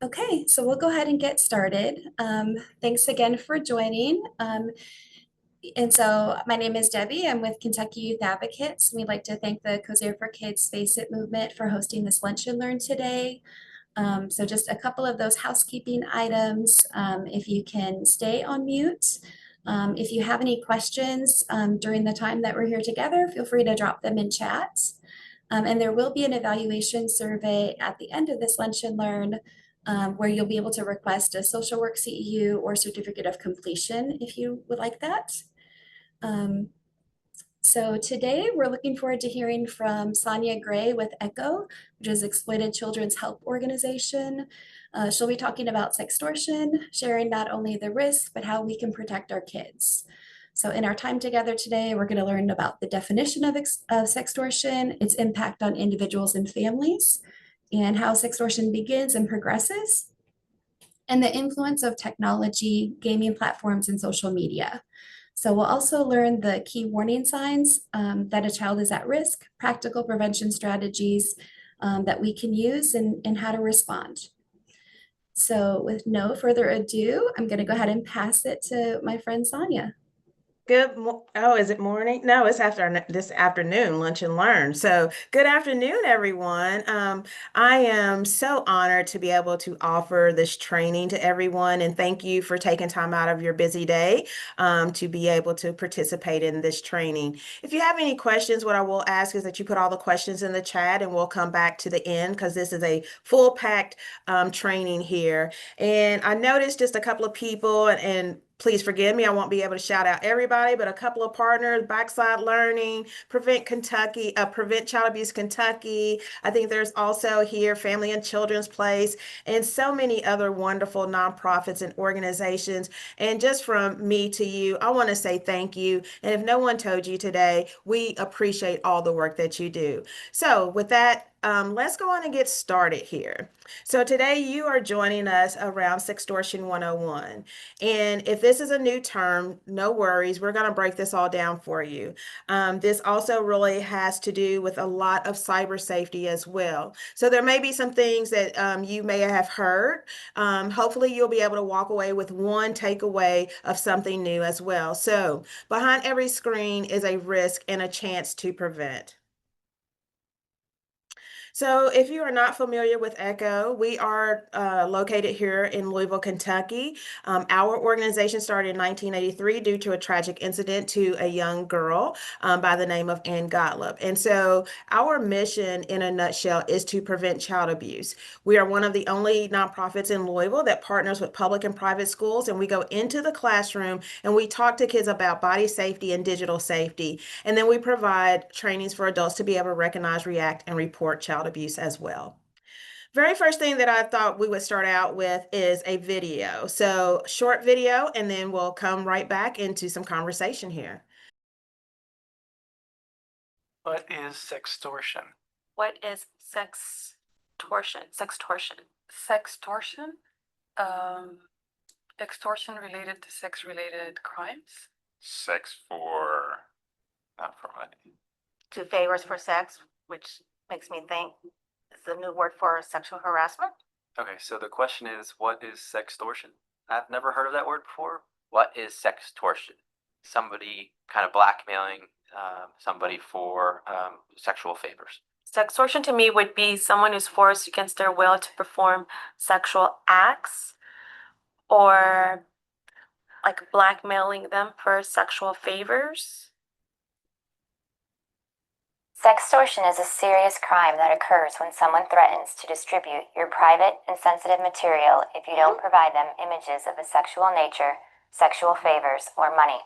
Okay, so we'll go ahead and get started. Thanks again for joining. My name is Debbie. I'm with Kentucky Youth Advocates. We'd like to thank the Cozier for Kids Face It movement for hosting this Lunch and Learn today. So just a couple of those housekeeping items. If you can stay on mute. If you have any questions during the time that we're here together, feel free to drop them in chat. And there will be an evaluation survey at the end of this Lunch and Learn where you'll be able to request a social work CEU or certificate of completion if you would like that. So today we're looking forward to hearing from Sonia Gray with ECHO, which is Exploited Children's Help Organization. She'll be talking about sextortion, sharing not only the risk, but how we can protect our kids. So in our time together today, we're going to learn about the definition of sextortion, its impact on individuals and families, and how sextortion begins and progresses, and the influence of technology, gaming platforms, and social media. So we'll also learn the key warning signs that a child is at risk, practical prevention strategies that we can use, and how to respond. So with no further ado, I'm going to go ahead and pass it to my friend Sonia. Is it morning? No, it's this afternoon, Lunch and Learn. So good afternoon, everyone. I am so honored to be able to offer this training to everyone, and thank you for taking time out of your busy day to be able to participate in this training. If you have any questions, what I will ask is that you put all the questions in the chat, and we'll come back to the end because this is a full-packed training here. And I noticed just a couple of people, and please forgive me, I won't be able to shout out everybody, but a couple of partners: Backside Learning, Prevent Child Abuse Kentucky. I think there's also here Family and Children's Place, and so many other wonderful nonprofits and organizations. And just from me to you, I want to say thank you. And if no one told you today, we appreciate all the work that you do. So with that, let's go on and get started here. So today you are joining us around Sextortion 101. And if this is a new term, no worries, we're going to break this all down for you. This also really has to do with a lot of cyber safety as well. So there may be some things that you may have heard. Hopefully you'll be able to walk away with one takeaway of something new as well. So behind every screen is a risk and a chance to prevent. So if you are not familiar with ECHO, we are located here in Louisville, Kentucky. Our organization started in 1983 due to a tragic incident to a young girl by the name of Ann Gottlieb. And so our mission in a nutshell is to prevent child abuse. We are one of the only nonprofits in Louisville that partners with public and private schools, and we go into the classroom and we talk to kids about body safety and digital safety. And then we provide trainings for adults to be able to recognize, react, and report child abuse as well. Very first thing that I thought we would start out with is a video. So short video, and then we'll come right back into some conversation here. What is sextortion? What is sextortion? Extortion related to sex-related crimes. Sex for, not for money. To favors for sex, which makes me think it's a new word for sexual harassment. Okay, so the question is, what is sextortion? I've never heard of that word before. What is sextortion? Somebody kind of blackmailing somebody for sexual favors. Sextortion to me would be someone who's forced against their will to perform sexual acts, or like blackmailing them for sexual favors. Sextortion is a serious crime that occurs when someone threatens to distribute your private and sensitive material if you don't provide them images of a sexual nature, sexual favors, or money.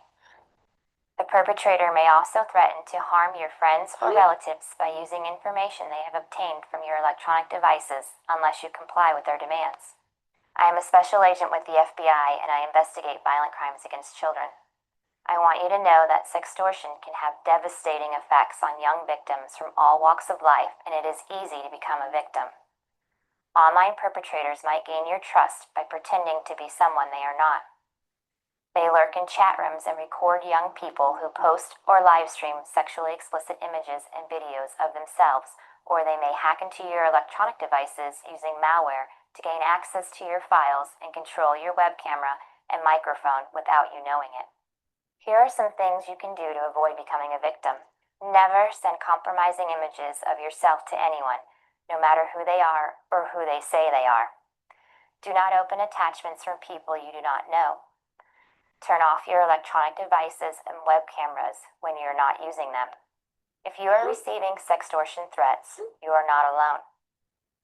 The perpetrator may also threaten to harm your friends or relatives by using information they have obtained from your electronic devices unless you comply with their demands. I am a special agent with the FBI, and I investigate violent crimes against children. I want you to know that sextortion can have devastating effects on young victims from all walks of life, and it is easy to become a victim. Online perpetrators might gain your trust by pretending to be someone they are not. They lurk in chat rooms and record young people who post or live stream sexually explicit images and videos of themselves, or they may hack into your electronic devices using malware to gain access to your files and control your web camera and microphone without you knowing it. Here are some things you can do to avoid becoming a victim. Never send compromising images of yourself to anyone, no matter who they are or who they say they are. Do not open attachments from people you do not know. Turn off your electronic devices and web cameras when you're not using them. If you are receiving sextortion threats, you are not alone.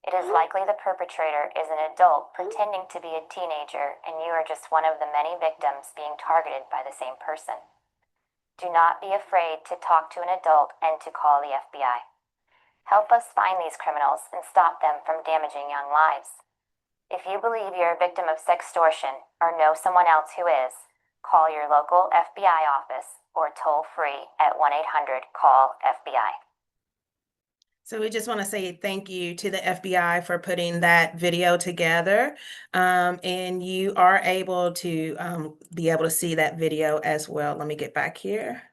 It is likely the perpetrator is an adult pretending to be a teenager, and you are just one of the many victims being targeted by the same person. Do not be afraid to talk to an adult and to call the FBI. Help us find these criminals and stop them from damaging young lives. If you believe you're a victim of sextortion or know someone else who is, call your local FBI office or toll free at 1-800-CALL-FBI. So we just want to say thank you to the FBI for putting that video together. And you are able to be able to see that video as well. Let me get back here.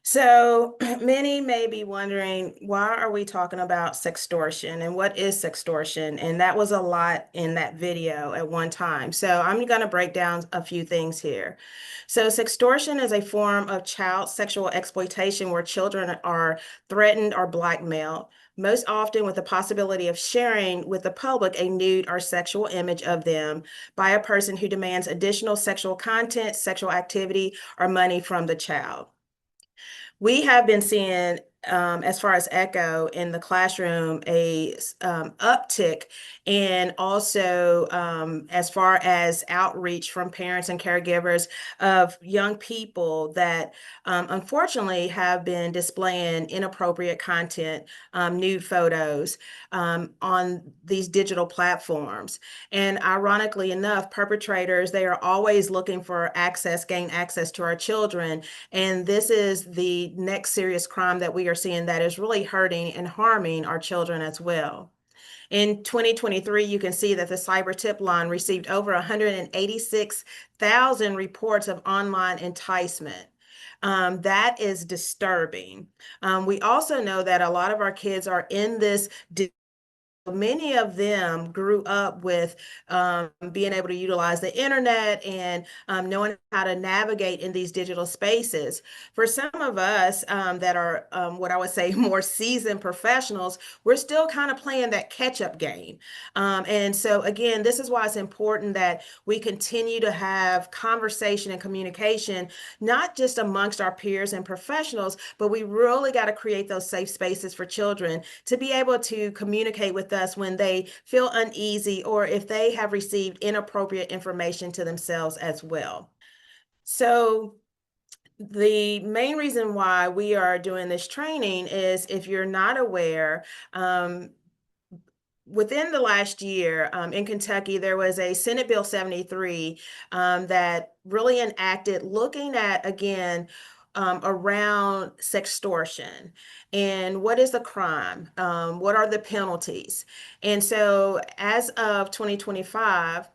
So many may be wondering, why are we talking about sextortion and what is sextortion? And that was a lot in that video at one time. So I'm going to break down a few things here. So sextortion is a form of child sexual exploitation where children are threatened or blackmailed, most often with the possibility of sharing with the public a nude or sexual image of them by a person who demands additional sexual content, sexual activity, or money from the child. We have been seeing, as far as ECHO in the classroom, a uptick, and also as far as outreach from parents and caregivers of young people that unfortunately have been displaying inappropriate content, nude photos on these digital platforms. And ironically enough, perpetrators, they are always looking for gain access to our children. And this is the next serious crime that we are seeing that is really hurting and harming our children as well. In 2023, you can see that the cyber tip line received over 186,000 reports of online enticement. That is disturbing. We also know that a lot of our kids are in this. Many of them grew up with being able to utilize the internet and knowing how to navigate in these digital spaces. For some of us that are what I would say more seasoned professionals, we're still kind of playing that catch-up game. And so again, this is why it's important that we continue to have conversation and communication, not just amongst our peers and professionals, but we really got to create those safe spaces for children to be able to communicate with us when they feel uneasy or if they have received inappropriate information to themselves as well. So the main reason why we are doing this training is, if you're not aware, within the last year in Kentucky, there was a Senate Bill 73 that really enacted looking at, again, around sextortion and what is the crime, what are the penalties. And so as of 2025,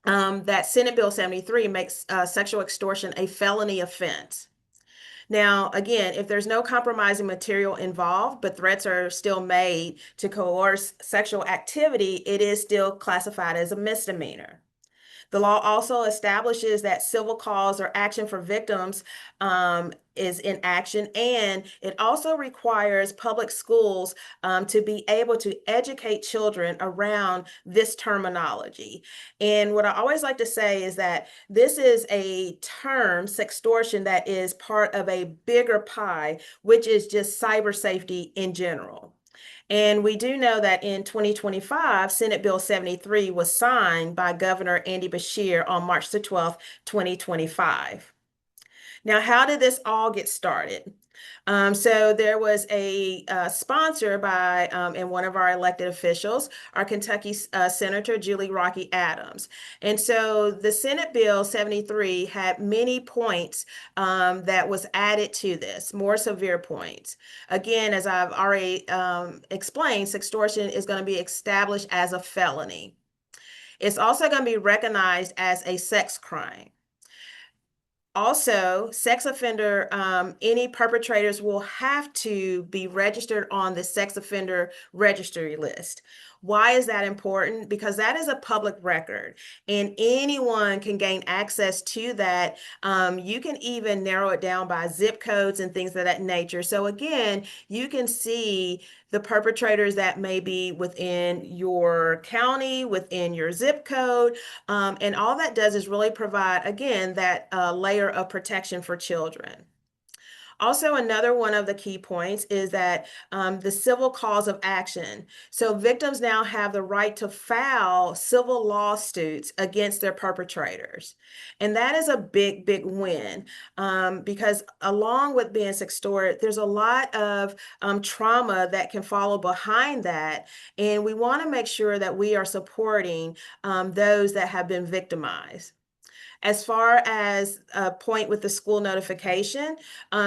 that Senate Bill 73 makes sexual extortion a felony offense. Now, again, if there's no compromising material involved, but threats are still made to coerce sexual activity, it is still classified as a misdemeanor. The law also establishes that civil cause or action for victims is in action, and it also requires public schools to be able to educate children around this terminology. And what I always like to say is that this is a term, sextortion, that is part of a bigger pie, which is just cyber safety in general. And we do know that in 2025, Senate Bill 73 was signed by Governor Andy Beshear on March the 12th, 2025. Now, how did this all get started? So there was a sponsor by and one of our elected officials, our Kentucky Senator Julie Rocky Adams. And so the Senate Bill 73 had many points that was added to this, more severe points. Again, as I've already explained, sextortion is going to be established as a felony. It's also going to be recognized as a sex crime. Also, sex offender, any perpetrators will have to be registered on the sex offender registry list. Why is that important? Because that is a public record and anyone can gain access to that. You can even narrow it down by zip codes and things of that nature. So again, you can see the perpetrators that may be within your county, within your zip code. And all that does is really provide, again, that layer of protection for children. Also, another one of the key points is that the civil cause of action. So victims now have the right to file civil lawsuits against their perpetrators. And that is a big, big win because along with being sextorted, there's a lot of trauma that can follow behind that. And we want to make sure that we are supporting those that have been victimized. As far as a point with the school notification,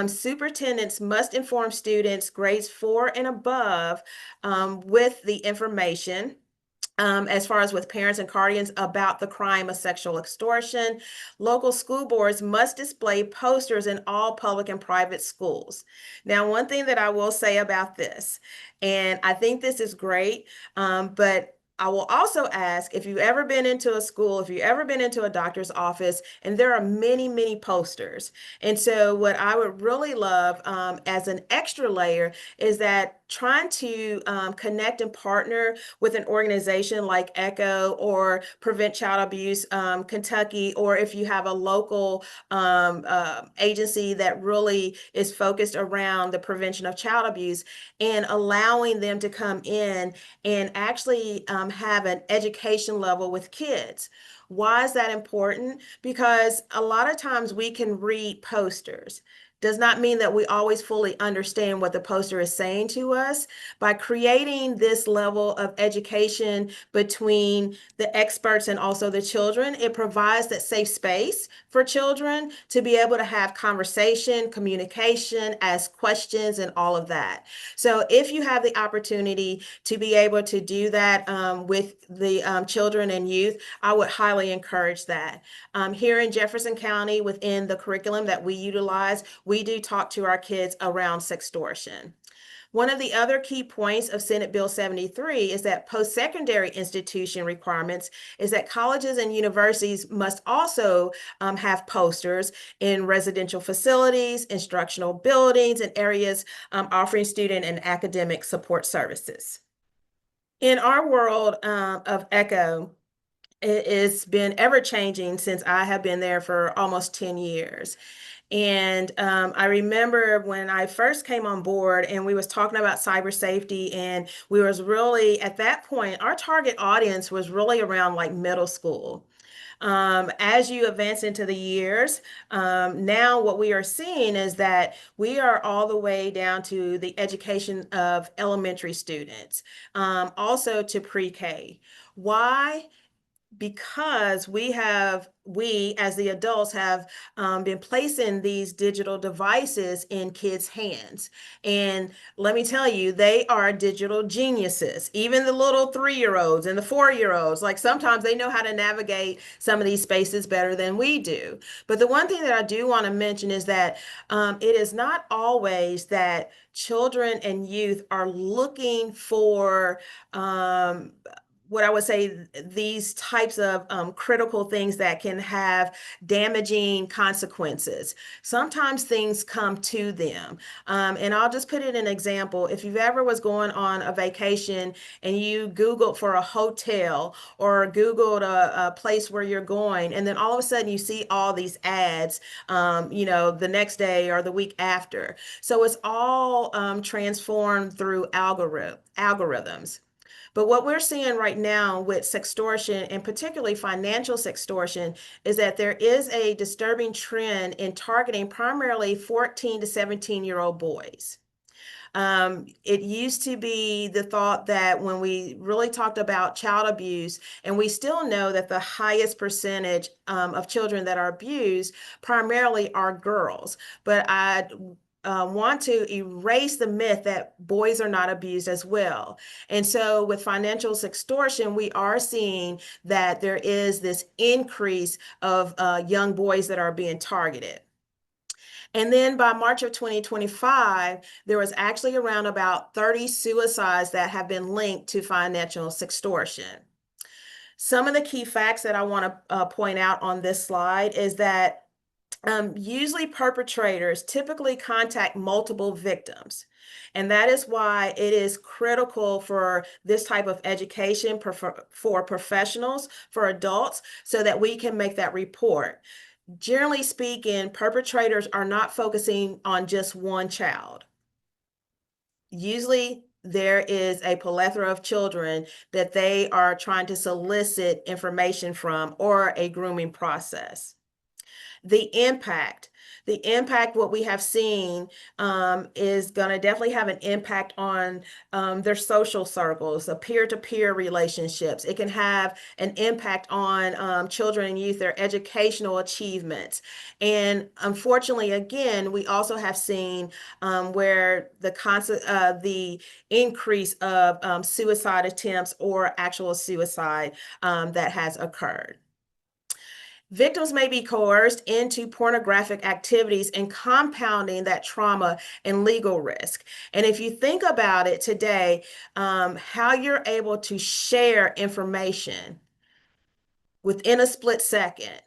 superintendents must inform students grades 4 and above with the information. As far as with parents and guardians about the crime of sexual extortion. Local school boards must display posters in all public and private schools. Now, one thing that I will say about this, and I think this is great, but I will also ask if you've ever been into a school, if you've ever been into a doctor's office, and there are many, many posters. And so what I would really love as an extra layer is that trying to connect and partner with an organization like ECHO or Prevent Child Abuse Kentucky, or if you have a local agency that really is focused around the prevention of child abuse, and allowing them to come in and actually have an education level with kids. Why is that important? Because a lot of times we can read posters. Does not mean that we always fully understand what the poster is saying to us. By creating this level of education between the experts and also the children, it provides that safe space for children to be able to have conversation, communication, ask questions, and all of that. So if you have the opportunity to be able to do that with the children and youth, I would highly encourage that. Here in Jefferson County, within the curriculum that we utilize, we do talk to our kids around sextortion. One of the other key points of Senate Bill 73 is that post-secondary institution requirements is that colleges and universities must also have posters in residential facilities, instructional buildings, and areas offering student and academic support services. In our world of ECHO, it's been ever changing since I have been there for almost 10 years. And I remember when I first came on board and we was talking about cyber safety, and we was really, at that point, our target audience was really around like middle school. As you advance into the years, now what we are seeing is that we are all the way down to the education of elementary students, also to pre-K. Why? Because we as the adults have been placing these digital devices in kids' hands. And let me tell you, they are digital geniuses. Even the little 3-year-olds and the 4-year-olds, like sometimes they know how to navigate some of these spaces better than we do. But the one thing that I do want to mention is that it is not always that children and youth are looking for what I would say, these types of critical things that can have damaging consequences. Sometimes things come to them. And I'll just put it in an example. If you've ever was going on a vacation and you Googled for a hotel or Googled a place where you're going, and then all of a sudden you see all these ads, the next day or the week after. So it's all transformed through algorithms. But what we're seeing right now with sextortion, and particularly financial sextortion, is that there is a disturbing trend in targeting primarily 14 to 17-year-old boys. It used to be the thought that when we really talked about child abuse, and we still know that the highest percentage of children that are abused primarily are girls, but I want to erase the myth that boys are not abused as well. And so with financial sextortion, we are seeing that there is this increase of young boys that are being targeted. And then by March of 2025, there was actually around about 30 suicides that have been linked to financial sextortion. Some of the key facts that I want to point out on this slide is that usually perpetrators typically contact multiple victims. And that is why it is critical for this type of education for professionals, for adults, so that we can make that report. Generally speaking, perpetrators are not focusing on just one child. Usually there is a plethora of children that they are trying to solicit information from, or a grooming process. The impact, what we have seen is going to definitely have an impact on their social circles, the peer-to-peer relationships. It can have an impact on children and youth, their educational achievements. And unfortunately, again, we also have seen where the increase of suicide attempts or actual suicide that has occurred. Victims may be coerced into pornographic activities and compounding that trauma and legal risk. And if you think about it today, how you're able to share information within a split second.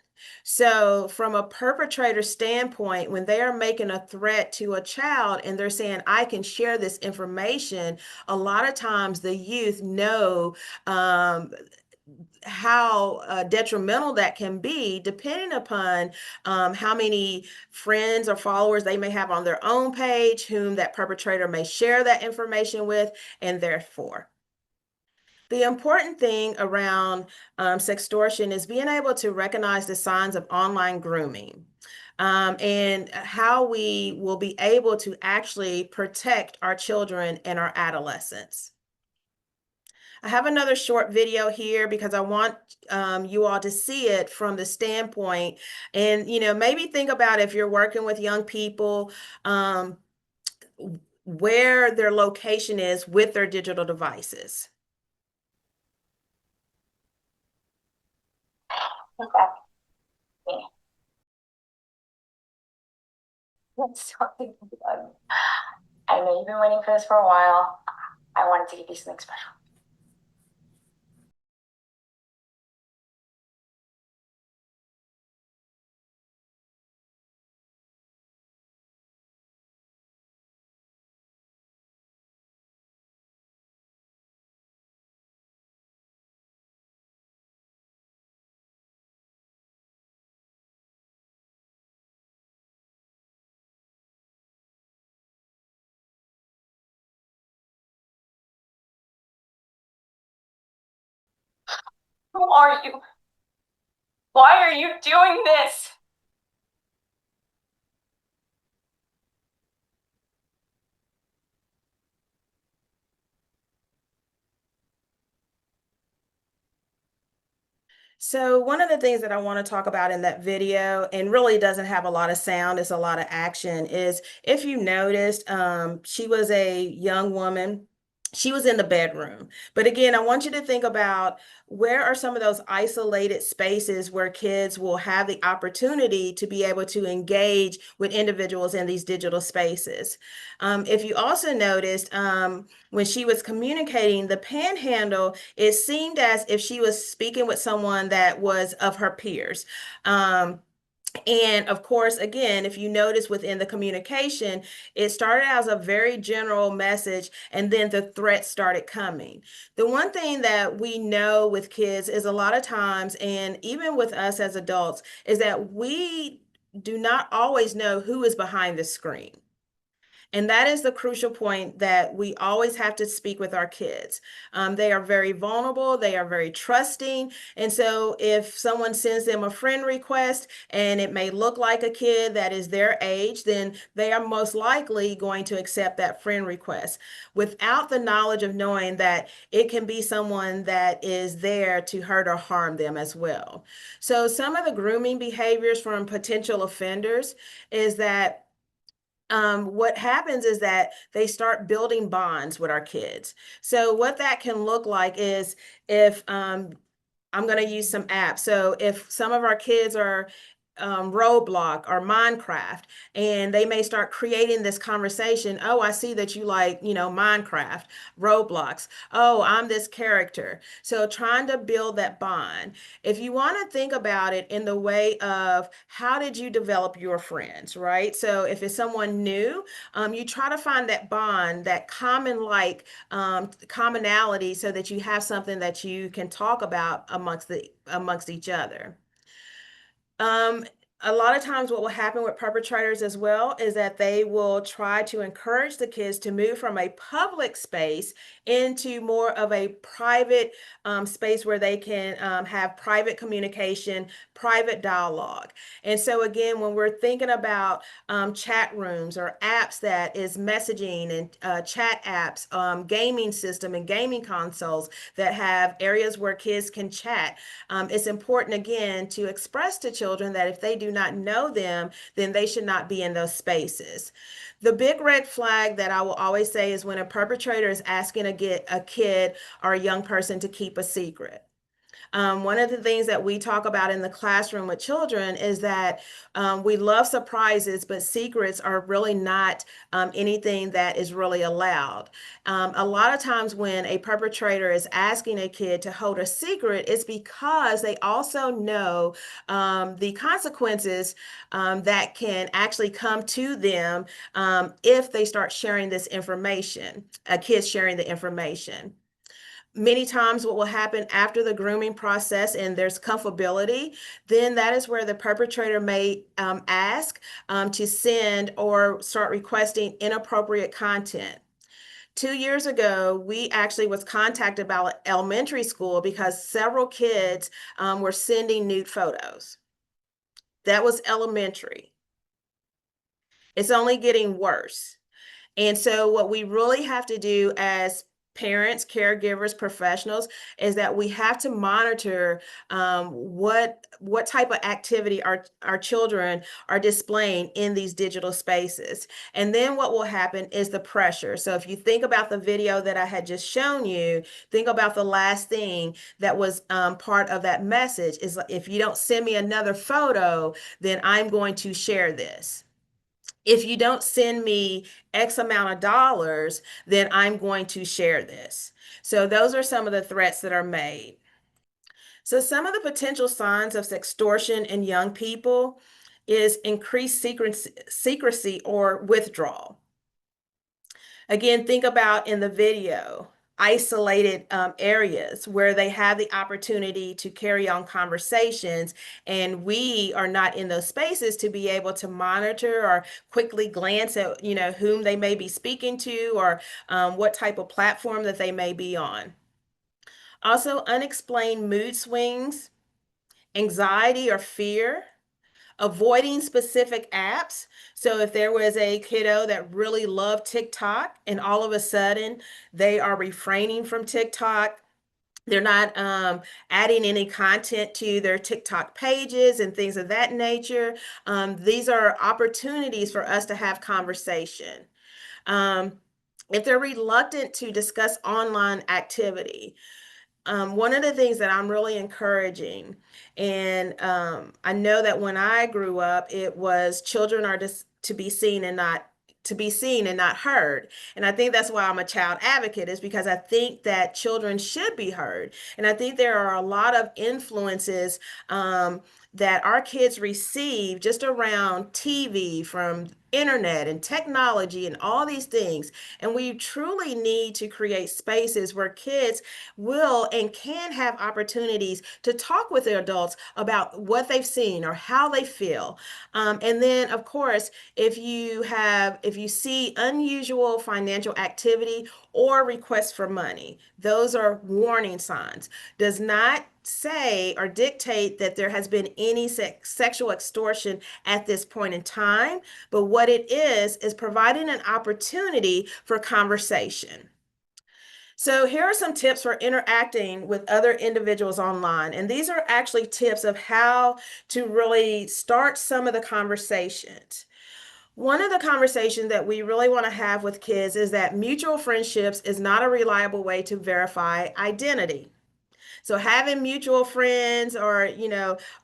So from a perpetrator standpoint, when they are making a threat to a child and they're saying, I can share this information, a lot of times the youth know how detrimental that can be, depending upon how many friends or followers they may have on their own page, whom that perpetrator may share that information with, and therefore. The important thing around sextortion is being able to recognize the signs of online grooming. And how we will be able to actually protect our children and our adolescents. I have another short video here because I want you all to see it from the standpoint, and maybe think about if you're working with young people, where their location is with their digital devices. Okay. That's something fun. I know you've been waiting for this for a while. I wanted to give you something special. Who are you? Why are you doing this? So one of the things that I want to talk about in that video, and really doesn't have a lot of sound, it's a lot of action, is if you noticed, she was a young woman. She was in the bedroom. But again, I want you to think about where are some of those isolated spaces where kids will have the opportunity to be able to engage with individuals in these digital spaces. If you also noticed, when she was communicating, the panhandle, it seemed as if she was speaking with someone that was of her peers. And of course, again, if you notice within the communication, it started as a very general message, and then the threats started coming. The one thing that we know with kids is a lot of times, and even with us as adults, is that we do not always know who is behind the screen. And that is the crucial point that we always have to speak with our kids. They are very vulnerable, they are very trusting. And so if someone sends them a friend request and it may look like a kid that is their age, then they are most likely going to accept that friend request without the knowledge of knowing that it can be someone that is there to hurt or harm them as well. So some of the grooming behaviors from potential offenders is that what happens is that they start building bonds with our kids. So what that can look like is if I'm going to use some apps. So if some of our kids are Roblox or Minecraft, and they may start creating this conversation. Oh, I see that you like, Minecraft, Roblox. Oh, I'm this character. So trying to build that bond. If you want to think about it in the way of how did you develop your friends, right? So if it's someone new, you try to find that bond, that commonality, so that you have something that you can talk about amongst each other. Um, a lot of times what will happen with perpetrators as well is that they will try to encourage the kids to move from a public space into more of a private space where they can have private communication, private dialogue. And so again, when we're thinking about chat rooms or apps that is messaging and chat apps, gaming system and gaming consoles that have areas where kids can chat, it's important again to express to children that if they do not know them, then they should not be in those spaces. The big red flag that I will always say is when a perpetrator is asking a kid or a young person to keep a secret. One of the things that we talk about in the classroom with children is that we love surprises, but secrets are really not anything that is really allowed. A lot of times when a perpetrator is asking a kid to hold a secret, it's because they also know the consequences that can actually come to them if they start sharing this information, a kid sharing the information. Many times what will happen after the grooming process and there's comfortability, then that is where the perpetrator may ask to send or start requesting inappropriate content. 2 years ago, we actually was contacted by elementary school because several kids were sending nude photos. That was elementary. It's only getting worse. And so what we really have to do as parents, caregivers, professionals, is that we have to monitor what type of activity our children are displaying in these digital spaces. And then what will happen is the pressure. So if you think about the video that I had just shown you, think about the last thing that was part of that message is, if you don't send me another photo, then I'm going to share this. If you don't send me X amount of dollars, then I'm going to share this. So those are some of the threats that are made. So some of the potential signs of sextortion in young people is increased secrecy or withdrawal. Again, think about in the video, isolated areas where they have the opportunity to carry on conversations, and we are not in those spaces to be able to monitor or quickly glance at whom they may be speaking to or what type of platform that they may be on. Also, unexplained mood swings, anxiety or fear, avoiding specific apps. So if there was a kiddo that really loved TikTok and all of a sudden they are refraining from TikTok, they're not adding any content to their TikTok pages and things of that nature. These are opportunities for us to have conversation. If they're reluctant to discuss online activity, one of the things that I'm really encouraging, and I know that when I grew up, it was children are just to be seen and not heard. And I think that's why I'm a child advocate, is because I think that children should be heard. And I think there are a lot of influences that our kids receive just around TV, from internet and technology and all these things. And we truly need to create spaces where kids will and can have opportunities to talk with their adults about what they've seen or how they feel. And then, of course, if you see unusual financial activity or requests for money, those are warning signs. Does not say or dictate that there has been any sexual extortion at this point in time, but what it is providing an opportunity for conversation. So here are some tips for interacting with other individuals online. And these are actually tips of how to really start some of the conversations. One of the conversations that we really want to have with kids is that mutual friendships is not a reliable way to verify identity. So having mutual friends, or,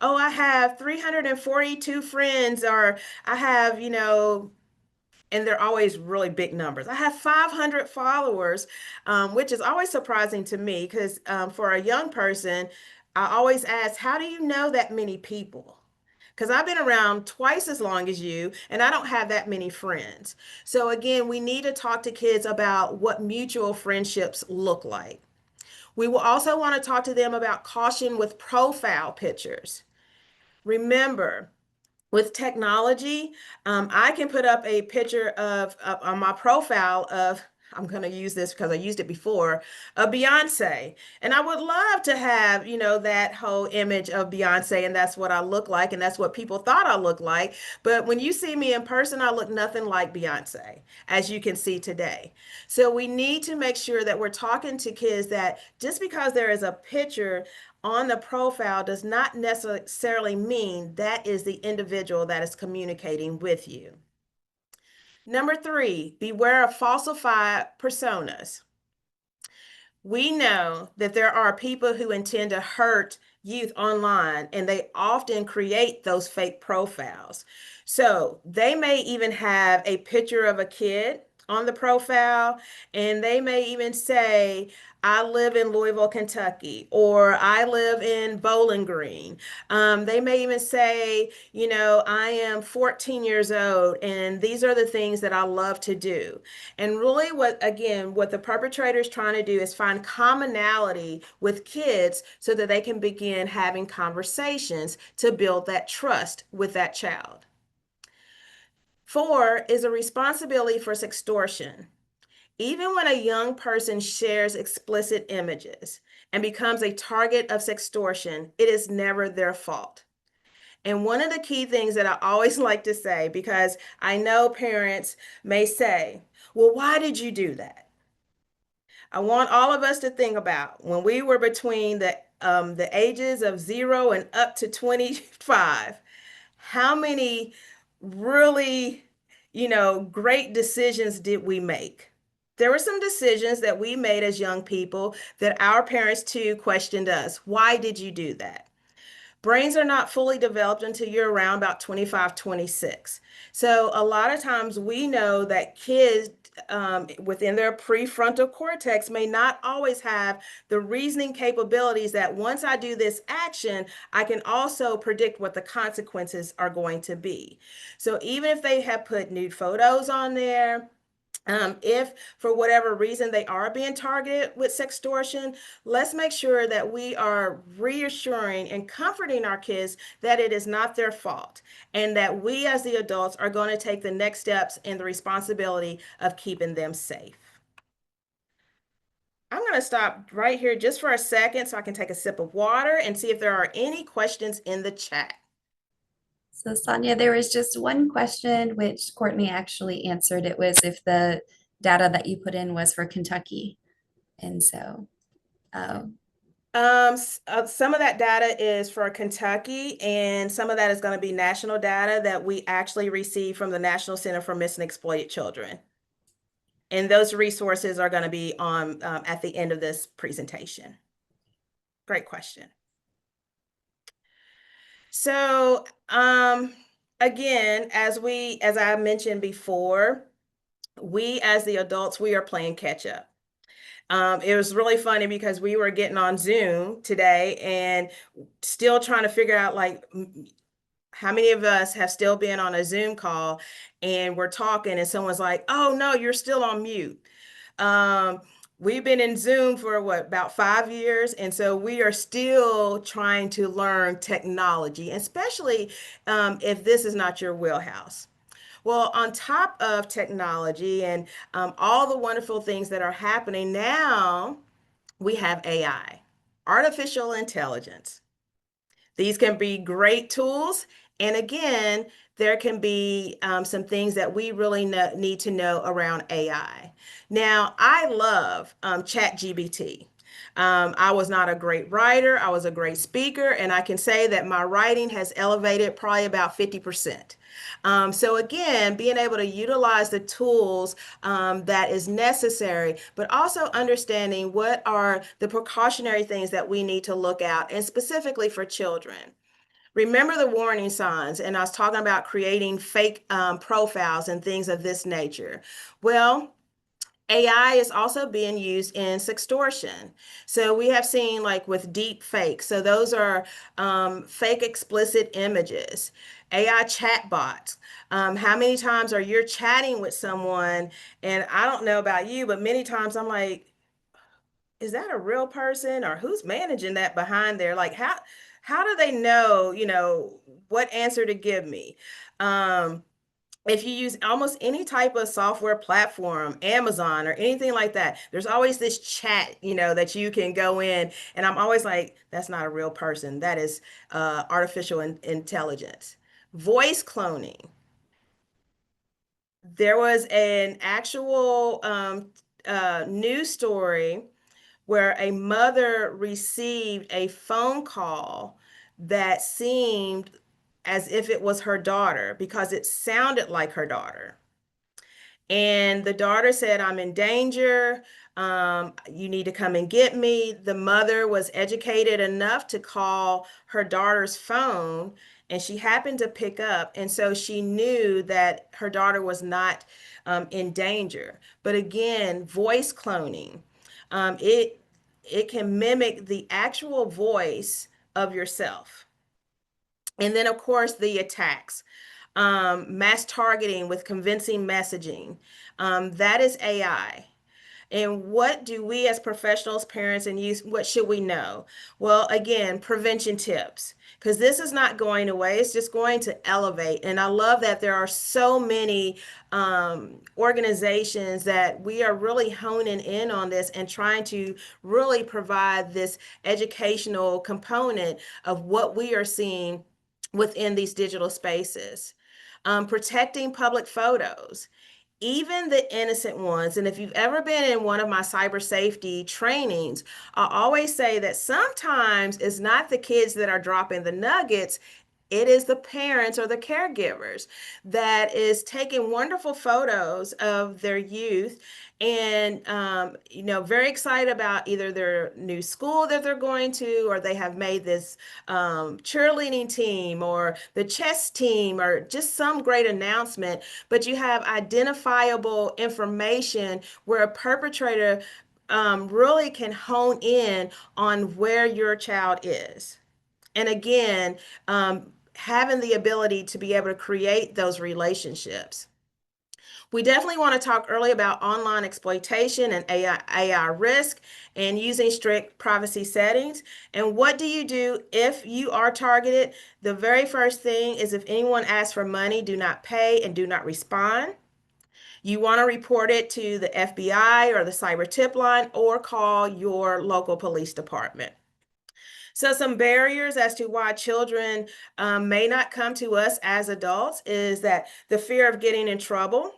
oh, I have 342 friends, or I have, and they're always really big numbers. I have 500 followers, which is always surprising to me because for a young person, I always ask, how do you know that many people? Because I've been around twice as long as you, and I don't have that many friends. So again, we need to talk to kids about what mutual friendships look like. We will also want to talk to them about caution with profile pictures. Remember, with technology, I can put up a picture of on my profile of, I'm going to use this because I used it before, of Beyonce. And I would love to have, that whole image of Beyonce, and that's what I look like, and that's what people thought I looked like. But when you see me in person, I look nothing like Beyonce, as you can see today. So we need to make sure that we're talking to kids that just because there is a picture on the profile does not necessarily mean that is the individual that is communicating with you. Number 3, beware of falsified personas. We know that there are people who intend to hurt youth online, and they often create those fake profiles. So they may even have a picture of a kid on the profile, and they may even say, I live in Louisville, Kentucky, or I live in Bowling Green. They may even say, I am 14 years old, and these are the things that I love to do. And really what the perpetrator is trying to do is find commonality with kids so that they can begin having conversations to build that trust with that child. 4 is a responsibility for sextortion. Even when a young person shares explicit images and becomes a target of sextortion, it is never their fault. And one of the key things that I always like to say, because I know parents may say, well, why did you do that? I want all of us to think about when we were between the ages of 0 and up to 25, how many really, great decisions did we make? There were some decisions that we made as young people that our parents too questioned us. Why did you do that? Brains are not fully developed until you're around about 25, 26. So a lot of times we know that kids within their prefrontal cortex may not always have the reasoning capabilities that once I do this action, I can also predict what the consequences are going to be. So even if they have put nude photos on there, if for whatever reason they are being targeted with sextortion, let's make sure that we are reassuring and comforting our kids that it is not their fault and that we as the adults are going to take the next steps in the responsibility of keeping them safe. I'm going to stop right here just for a second so I can take a sip of water and see if there are any questions in the chat. So Sonia, there was just one question which Courtney actually answered. It was if the data that you put in was for Kentucky. And so, some of that data is for Kentucky, and some of that is going to be national data that we actually receive from the National Center for Missing and Exploited Children. And those resources are going to be on at the end of this presentation. Great question. So again, as I mentioned before, we as the adults, we are playing catch up. It was really funny because we were getting on Zoom today and still trying to figure out like how many of us have still been on a Zoom call and we're talking and someone's like, oh no, you're still on mute. We've been in Zoom for about 5 years. And so we are still trying to learn technology, especially if this is not your wheelhouse. Well, on top of technology and all the wonderful things that are happening now, we have AI, artificial intelligence. These can be great tools. And again, there can be some things that we really need to know around AI. Now, I love ChatGPT. I was not a great writer. I was a great speaker, and I can say that my writing has elevated probably about 50%. So again, being able to utilize the tools that is necessary, but also understanding what are the precautionary things that we need to look out, and specifically for children. Remember the warning signs, and I was talking about creating fake profiles and things of this nature. Well, AI is also being used in sextortion. So we have seen like with deep fake. So those are fake explicit images. AI chatbots. How many times are you chatting with someone? And I don't know about you, but many times I'm like, is that a real person, or who's managing that behind there? Like how do they know, what answer to give me? If you use almost any type of software platform, Amazon or anything like that, there's always this chat, that you can go in. And I'm always like, that's not a real person. That is artificial intelligence. Voice cloning. There was an actual news story where a mother received a phone call that seemed as if it was her daughter because it sounded like her daughter. And the daughter said, I'm in danger. You need to come and get me. The mother was educated enough to call her daughter's phone, and she happened to pick up. And so she knew that her daughter was not in danger. But again, voice cloning, it can mimic the actual voice of yourself. And then, of course, the attacks. Mass targeting with convincing messaging. That is AI. And what do we as professionals, parents, and youth, what should we know? Well, again, prevention tips, because this is not going away. It's just going to elevate. And I love that there are so many organizations that we are really honing in on this and trying to really provide this educational component of what we are seeing within these digital spaces. Protecting public photos, even the innocent ones. And if you've ever been in one of my cyber safety trainings, I always say that sometimes it's not the kids that are dropping the nuggets. It is the parents or the caregivers that is taking wonderful photos of their youth and, very excited about either their new school that they're going to, or they have made this cheerleading team or the chess team or just some great announcement. But you have identifiable information where a perpetrator really can hone in on where your child is. And again, having the ability to be able to create those relationships. We definitely want to talk early about online exploitation and AI risk and using strict privacy settings. And what do you do if you are targeted? The very first thing is if anyone asks for money, do not pay and do not respond. You want to report it to the FBI or the cyber tip line or call your local police department. So some barriers as to why children may not come to us as adults is that the fear of getting in trouble,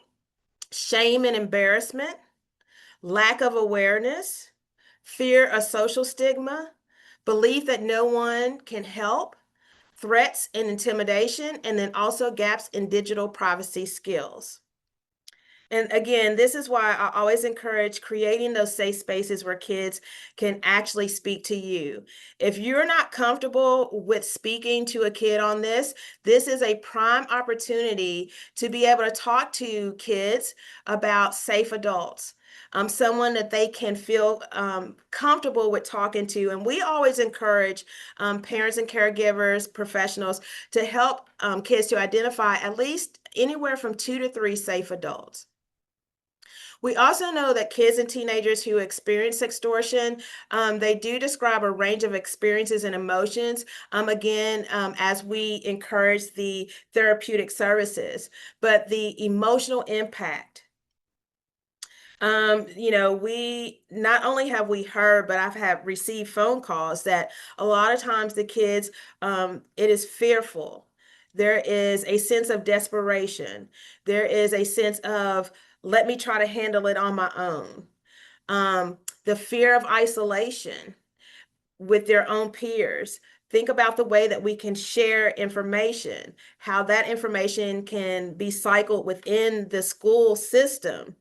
shame and embarrassment, lack of awareness, fear of social stigma, belief that no one can help, threats and intimidation, and then also gaps in digital privacy skills. And again, this is why I always encourage creating those safe spaces where kids can actually speak to you. If you're not comfortable with speaking to a kid on this is a prime opportunity to be able to talk to kids about safe adults. Someone that they can feel comfortable with talking to. And we always encourage parents and caregivers, professionals to help kids to identify at least anywhere from 2 to 3 safe adults. We also know that kids and teenagers who experience sextortion, they do describe a range of experiences and emotions, as we encourage the therapeutic services, but the emotional impact. We not only have we heard, but I've had received phone calls that a lot of times the kids, it is fearful. There is a sense of desperation. There is a sense of, let me try to handle it on my own. the fear of isolation with their own peers. Think about the way that we can share information, how that information can be cycled within the school system,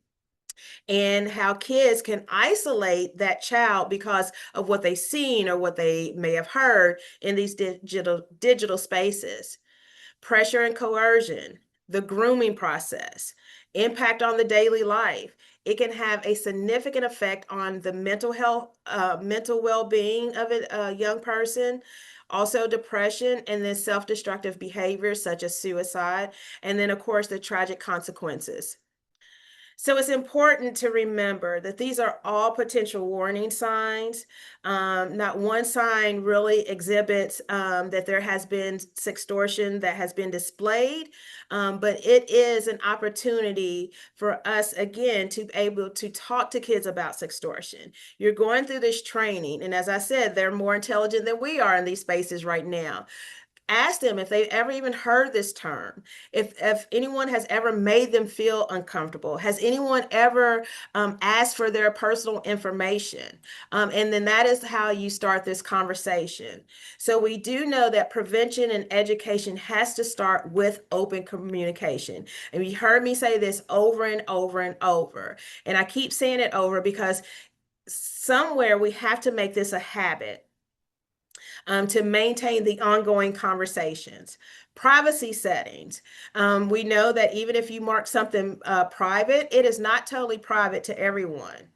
and how kids can isolate that child because of what they've seen or what they may have heard in these digital spaces. Pressure and coercion, the grooming process, impact on the daily life. It can have a significant effect on the mental health, mental well-being of a young person, also depression, and then self-destructive behaviors such as suicide, and then of course the tragic consequences. So it's important to remember that these are all potential warning signs. Not one sign really exhibits that there has been sextortion that has been displayed, but it is an opportunity for us, again, to be able to talk to kids about sextortion. You're going through this training, and as I said, they're more intelligent than we are in these spaces right now. Ask them if they've ever even heard this term, if anyone has ever made them feel uncomfortable. Has anyone ever asked for their personal information? And then that is how you start this conversation. So we do know that prevention and education has to start with open communication. And you heard me say this over and over and over. And I keep saying it over because somewhere we have to make this a habit. To maintain the ongoing conversations. Privacy settings. We know that even if you mark something private, it is not totally private to everyone.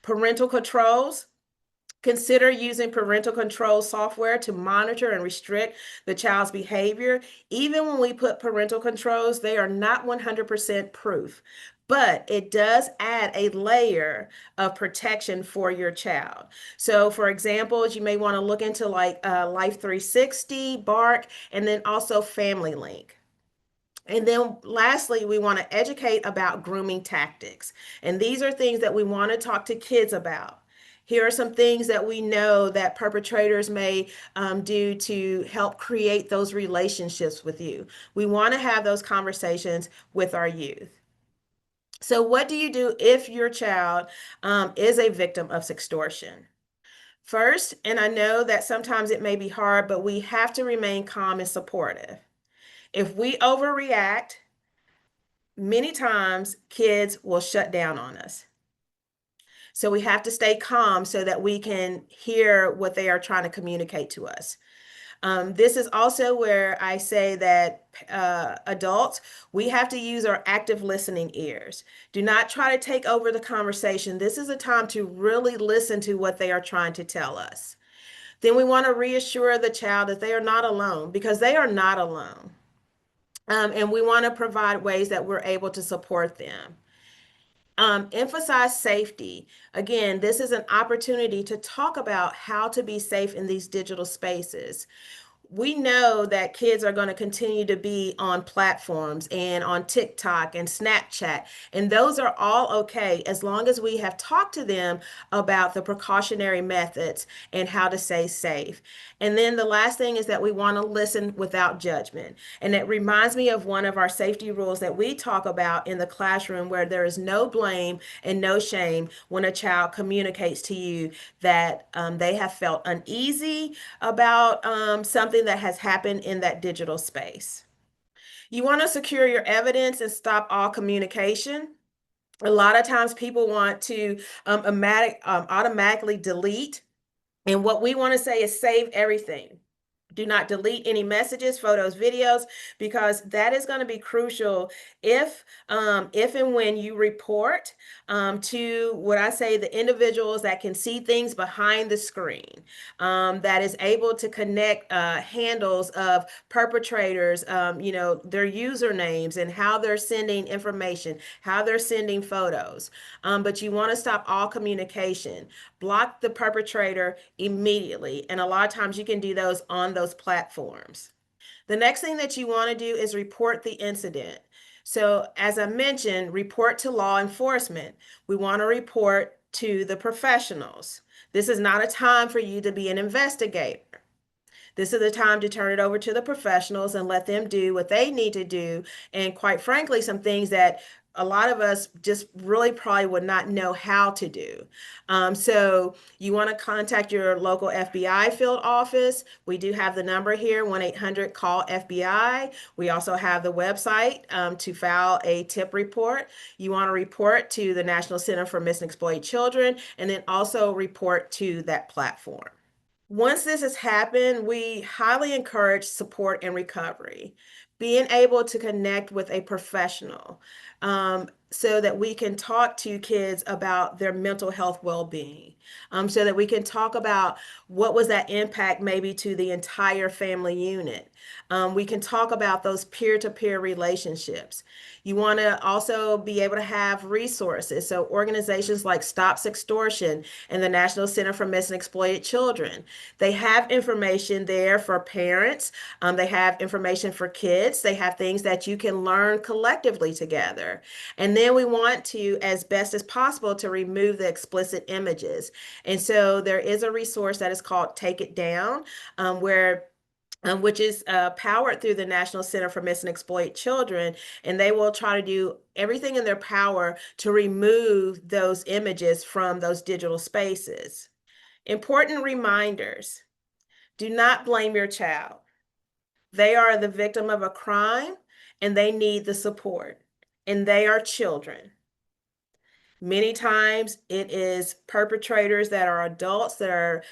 Parental controls. Consider using parental control software to monitor and restrict the child's behavior. Even when we put parental controls, they are not 100% proof, but it does add a layer of protection for your child. So for example, you may want to look into like Life 360, Bark, and then also Family Link. And then lastly, we want to educate about grooming tactics. And these are things that we want to talk to kids about. Here are some things that we know that perpetrators may do to help create those relationships with you. We want to have those conversations with our youth. So what do you do if your child is a victim of sextortion? First, and I know that sometimes it may be hard, but we have to remain calm and supportive. If we overreact, many times kids will shut down on us. So we have to stay calm so that we can hear what they are trying to communicate to us. This is also where I say that adults, we have to use our active listening ears. Do not try to take over the conversation. This is a time to really listen to what they are trying to tell us. Then we want to reassure the child that they are not alone, because they are not alone. And we want to provide ways that we're able to support them. Emphasize safety. Again, this is an opportunity to talk about how to be safe in these digital spaces. We know that kids are going to continue to be on platforms and on TikTok and Snapchat, and those are all okay as long as we have talked to them about the precautionary methods and how to stay safe. And then the last thing is that we want to listen without judgment. And it reminds me of one of our safety rules that we talk about in the classroom, where there is no blame and no shame when a child communicates to you that they have felt uneasy about something that has happened in that digital space. You want to secure your evidence and stop all communication. A lot of times people want to automatically delete. And what we want to say is save everything. Do not delete any messages, photos, videos, because that is going to be crucial if and when you report to what I say, the individuals that can see things behind the screen, that is able to connect handles of perpetrators, you know, their usernames and how they're sending information, how they're sending photos. But you want to stop all communication. Block the perpetrator immediately. And a lot of times you can do those on those platforms. The next thing that you want to do is report the incident. So as I mentioned, report to law enforcement. We want to report to the professionals. This is not a time for you to be an investigator. This is the time to turn it over to the professionals and let them do what they need to do. And quite frankly, some things that a lot of us just really probably would not know how to do. So you want to contact your local FBI field office. We do have the number here, 1-800-CALL-FBI. We also have the website to file a tip report. You want to report to the National Center for Missing and Exploited Children, and then also report to that platform. Once this has happened, we highly encourage support and recovery. Being able to connect with a professional so that we can talk to kids about their mental health well-being, so that we can talk about what was that impact maybe to the entire family unit. We can talk about those peer-to-peer relationships. You want to also be able to have resources. So organizations like Stop Sextortion and the National Center for Missing and Exploited Children, they have information there for parents. They have information for kids. They have things that you can learn collectively together. And then we want to, as best as possible, to remove the explicit images. And so there is a resource that is called Take It Down, which is powered through the National Center for Missing and Exploited Children, and they will try to do everything in their power to remove those images from those digital spaces. Important reminders: do not blame your child. They are the victim of a crime, and they need the support, and they are children. Many times it is perpetrators that are adults that are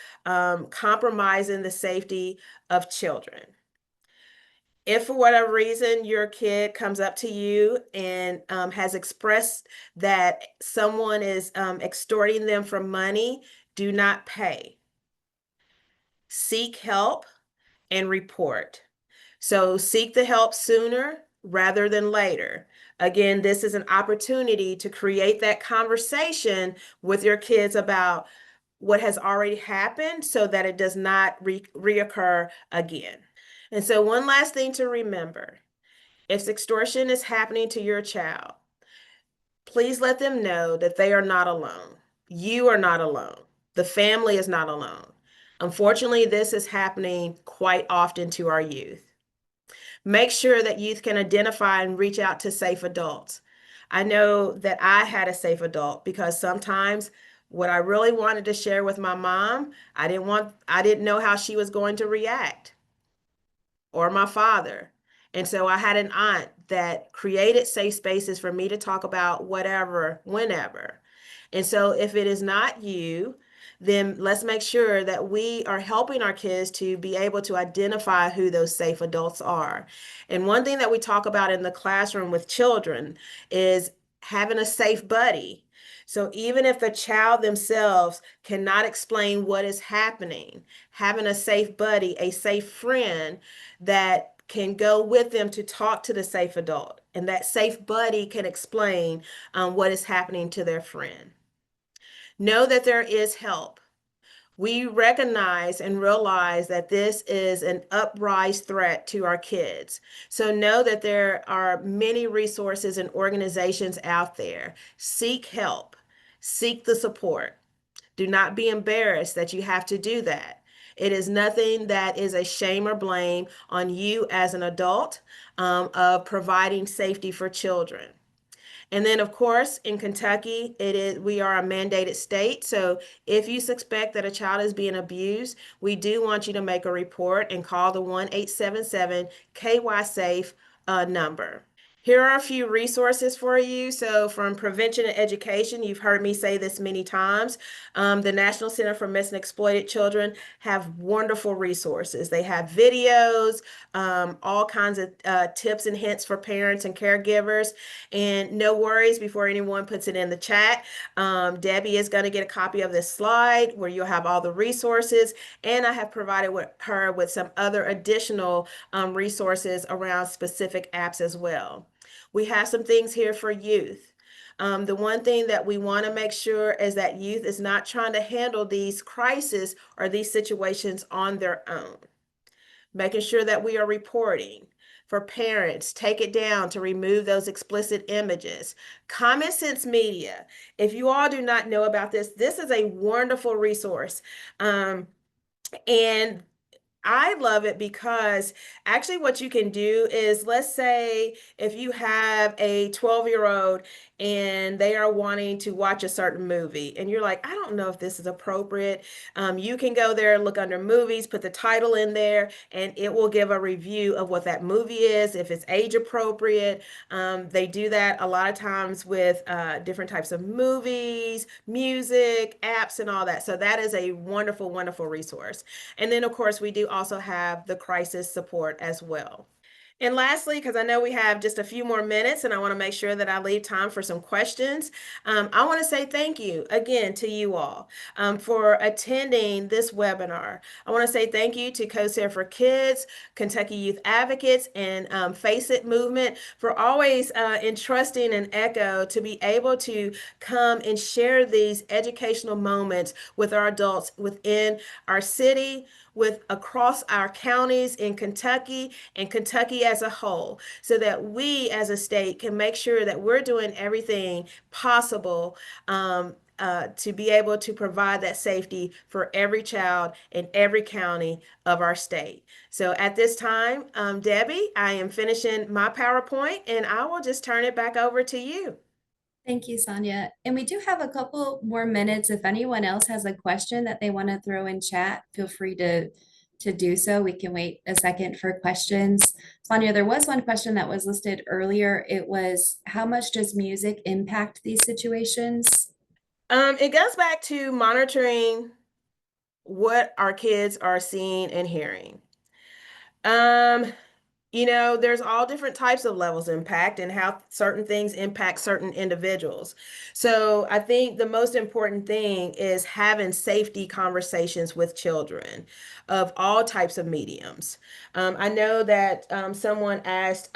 compromising the safety of children. If for whatever reason your kid comes up to you and has expressed that someone is extorting them for money, do not pay. Seek help and report. So seek the help sooner rather than later. Again, this is an opportunity to create that conversation with your kids about what has already happened so that it does not reoccur again. And so one last thing to remember: if sextortion is happening to your child, please let them know that they are not alone. You are not alone. The family is not alone. Unfortunately, this is happening quite often to our youth. Make sure that youth can identify and reach out to safe adults. I know that I had a safe adult because sometimes what I really wanted to share with my mom, I didn't know how she was going to react, or my father. And so I had an aunt that created safe spaces for me to talk about whatever, whenever. And so if it is not you, then let's make sure that we are helping our kids to be able to identify who those safe adults are. And one thing that we talk about in the classroom with children is having a safe buddy. So even if the child themselves cannot explain what is happening, having a safe buddy, a safe friend that can go with them to talk to the safe adult, and that safe buddy can explain what is happening to their friend. Know that there is help. We recognize and realize that this is an uprise threat to our kids. So know that there are many resources and organizations out there. Seek help. Seek the support. Do not be embarrassed that you have to do that. It is nothing that is a shame or blame on you as an adult of providing safety for children. And then, of course, in Kentucky, we are a mandated state. So if you suspect that a child is being abused, we do want you to make a report and call the 1-877-KY-SAFE number. Here are a few resources for you. So from prevention and education, you've heard me say this many times. The National Center for Missing and Exploited Children have wonderful resources. They have videos, all kinds of tips and hints for parents and caregivers. And no worries before anyone puts it in the chat. Debbie is going to get a copy of this slide where you'll have all the resources. And I have provided her with some other additional resources around specific apps as well. We have some things here for youth. The one thing that we want to make sure is that youth is not trying to handle these crises or these situations on their own. Making sure that we are reporting. For parents, take it down to remove those explicit images. Common Sense Media. If you all do not know about this, this is a wonderful resource. And I love it because actually what you can do is, let's say if you have a 12-year-old and they are wanting to watch a certain movie and you're like, I don't know if this is appropriate. You can go there, look under movies, put the title in there, and it will give a review of what that movie is, if it's age appropriate. They do that a lot of times with different types of movies, music, apps, and all that. So that is a wonderful, wonderful resource. And then, of course, we do also have the crisis support as well. And lastly, because I know we have just a few more minutes and I want to make sure that I leave time for some questions, I want to say thank you again to you all for attending this webinar. I want to say thank you to Co-Care for Kids, Kentucky Youth Advocates, and Face It Movement for always entrusting an Echo to be able to come and share these educational moments with our adults within our city, with across our counties in Kentucky and Kentucky as a whole, so that we as a state can make sure that we're doing everything possible to be able to provide that safety for every child in every county of our state. So at this time, Debbie, I am finishing my PowerPoint and I will just turn it back over to you. Thank you, Sonia. And we do have a couple more minutes. If anyone else has a question that they want to throw in chat, feel free to do so. We can wait a second for questions. Sonia, there was one question that was listed earlier. It was, how much does music impact these situations? It goes back to monitoring what our kids are seeing and hearing. There's all different types of levels of impact and how certain things impact certain individuals. So I think the most important thing is having safety conversations with children of all types of mediums. I know that someone asked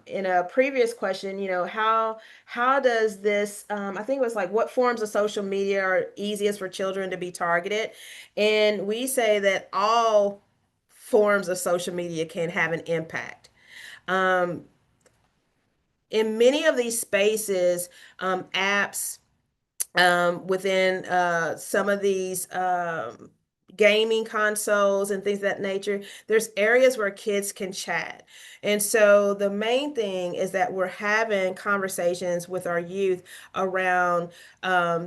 in a previous question, how does this, I think it was like, what forms of social media are easiest for children to be targeted? And we say that all forms of social media can have an impact. In many of these spaces, apps within some of these gaming consoles and things of that nature, there's areas where kids can chat. And so the main thing is that we're having conversations with our youth around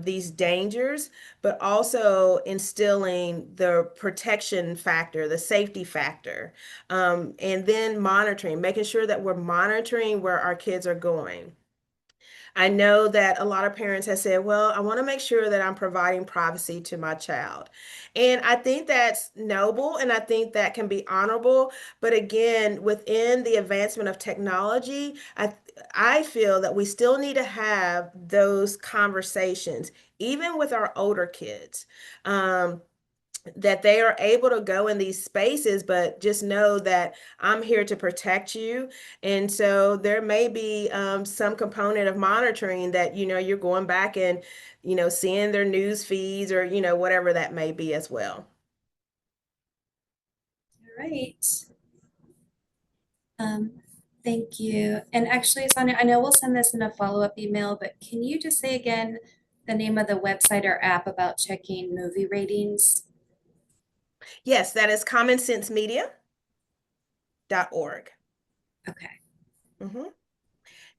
these dangers, but also instilling the protection factor, the safety factor, and then monitoring, making sure that we're monitoring where our kids are going. I know that a lot of parents have said, well, I want to make sure that I'm providing privacy to my child. And I think that's noble and I think that can be honorable. But again, within the advancement of technology, I feel that we still need to have those conversations, even with our older kids. That they are able to go in these spaces, but just know that I'm here to protect you. And so there may be some component of monitoring that, you're going back and, seeing their news feeds or, whatever that may be as well. All right. Thank you. And actually, Sonia, I know we'll send this in a follow-up email, but can you just say again the name of the website or app about checking movie ratings? Yes, that is commonsensemedia.org. Okay. Mm-hmm.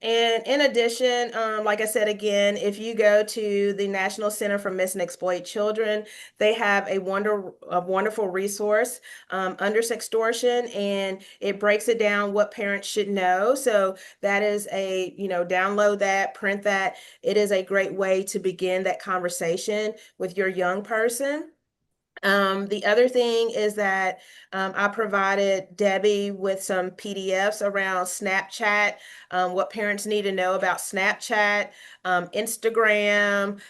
And in addition, like I said, again, if you go to the National Center for Missing and Exploited Children, they have a wonderful resource under Sextortion, and it breaks it down what parents should know. So that is download that, print that. It is a great way to begin that conversation with your young person. The other thing is that I provided Debbie with some PDFs around Snapchat, what parents need to know about Snapchat, Instagram,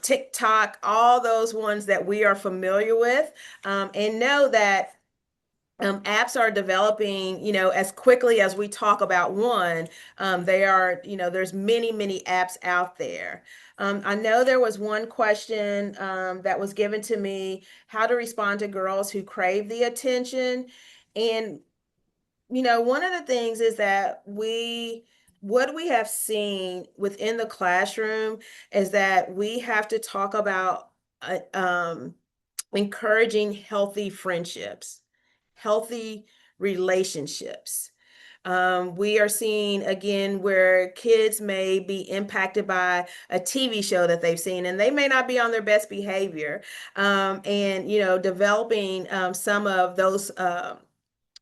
TikTok, all those ones that we are familiar with, and know that apps are developing, as quickly as we talk about one, they are, there's many, many apps out there. I know there was one question that was given to me, how to respond to girls who crave the attention. And, one of the things is that what we have seen within the classroom is that we have to talk about encouraging healthy friendships healthy relationships. We are seeing again where kids may be impacted by a TV show that they've seen, and they may not be on their best behavior. And developing some of those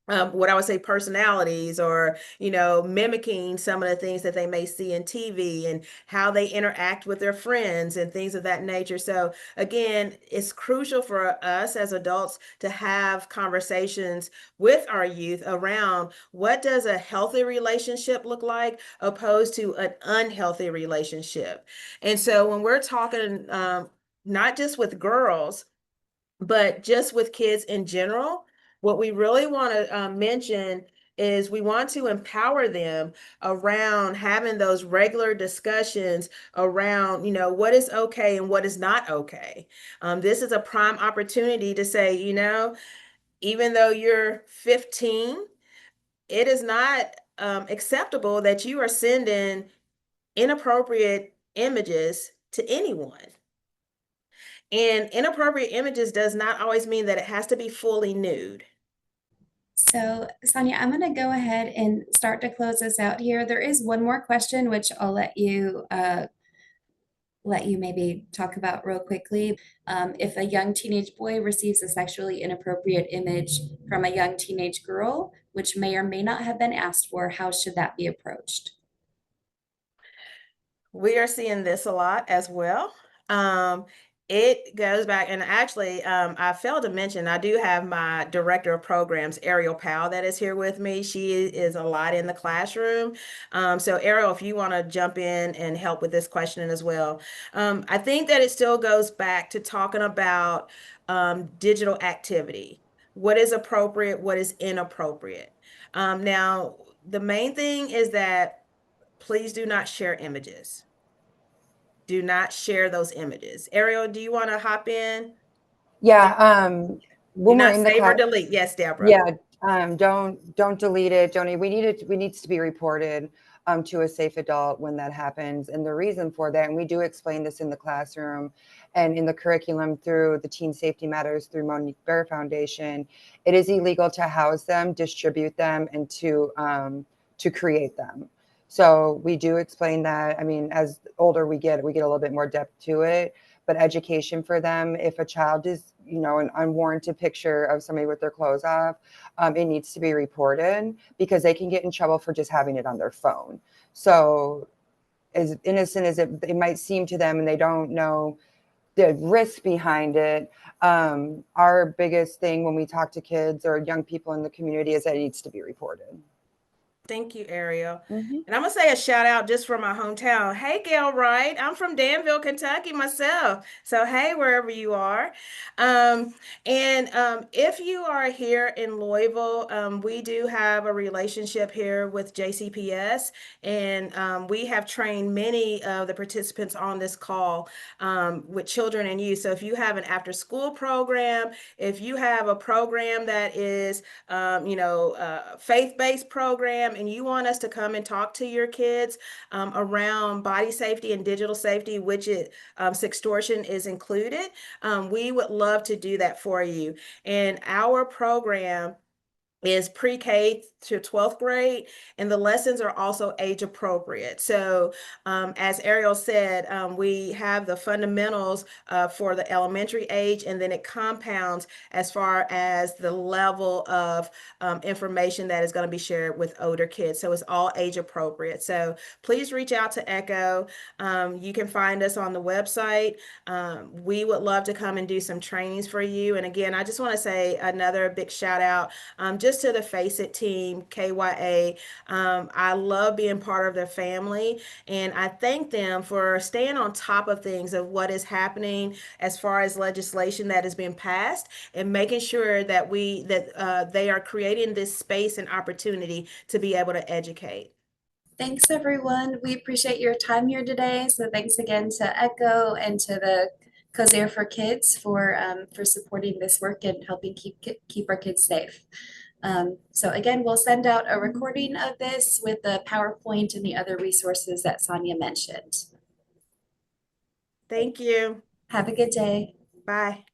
what I would say personalities, or mimicking some of the things that they may see in TV, and how they interact with their friends and things of that nature. So again, it's crucial for us as adults to have conversations with our youth around what does a healthy relationship look like opposed to an unhealthy relationship. And so when we're talking not just with girls, but just with kids in general, what we really want to mention is we want to empower them around having those regular discussions around, what is okay and what is not okay. This is a prime opportunity to say, even though you're 15, it is not acceptable that you are sending inappropriate images to anyone. And inappropriate images does not always mean that it has to be fully nude. So Sonia, I'm going to go ahead and start to close this out here. There is one more question, which I'll let you maybe talk about real quickly. If a young teenage boy receives a sexually inappropriate image from a young teenage girl, which may or may not have been asked for, how should that be approached? We are seeing this a lot as well. It goes back, and actually, I failed to mention, I do have my director of programs, Ariel Powell, that is here with me. She is a lot in the classroom. So Ariel, if you want to jump in and help with this question as well. I think that it still goes back to talking about digital activity. What is appropriate? What is inappropriate? Now, the main thing is that please do not share images. Do not share those images. Ariel, do you want to hop in? Yeah, Do when we're not in the save or class, delete. Yes, Deborah. yeah, don't delete it. Don't. We needs to be reported to a safe adult when that happens. And the reason for that, and we do explain this in the classroom and in the curriculum through the Teen Safety Matters through Monique Bear Foundation, it is illegal to house them, distribute them, and to create them. So we do explain that. I mean, as older we get a little bit more depth to it. But education for them, if a child is, an unwarranted picture of somebody with their clothes off, it needs to be reported, because they can get in trouble for just having it on their phone. So as innocent as it might seem to them, and they don't know the risk behind it, our biggest thing when we talk to kids or young people in the community is that it needs to be reported. Thank you, Ariel. Mm-hmm. And I'm going to say a shout out just from my hometown. Hey, Gail Wright. I'm from Danville, Kentucky myself. So, hey, wherever you are. If you are here in Louisville, we do have a relationship here with JCPS. And we have trained many of the participants on this call with children and youth. So if you have an after school program, if you have a program that is, faith-based program, and you want us to come and talk to your kids around body safety and digital safety, which Sextortion is included, we would love to do that for you. And our program is pre-K to 12th grade, and the lessons are also age appropriate. So as Ariel said, we have the fundamentals for the elementary age, and then it compounds as far as the level of information that is going to be shared with older kids. So it's all age appropriate. So please reach out to ECHO. You can find us on the website. We would love to come and do some trainings for you. And again, I just want to say another big shout out just to the Face It team, KYA. I love being part of their family, and I thank them for staying on top of things, of what is happening as far as legislation that has been passed, and making sure that they are creating this space and opportunity to be able to educate. Thanks, everyone. We appreciate your time here today. So thanks again to ECHO and to the COSAIR for Kids for supporting this work and helping keep our kids safe. So again, we'll send out a recording of this with the PowerPoint and the other resources that Sonia mentioned. Thank you. Have a good day. Bye.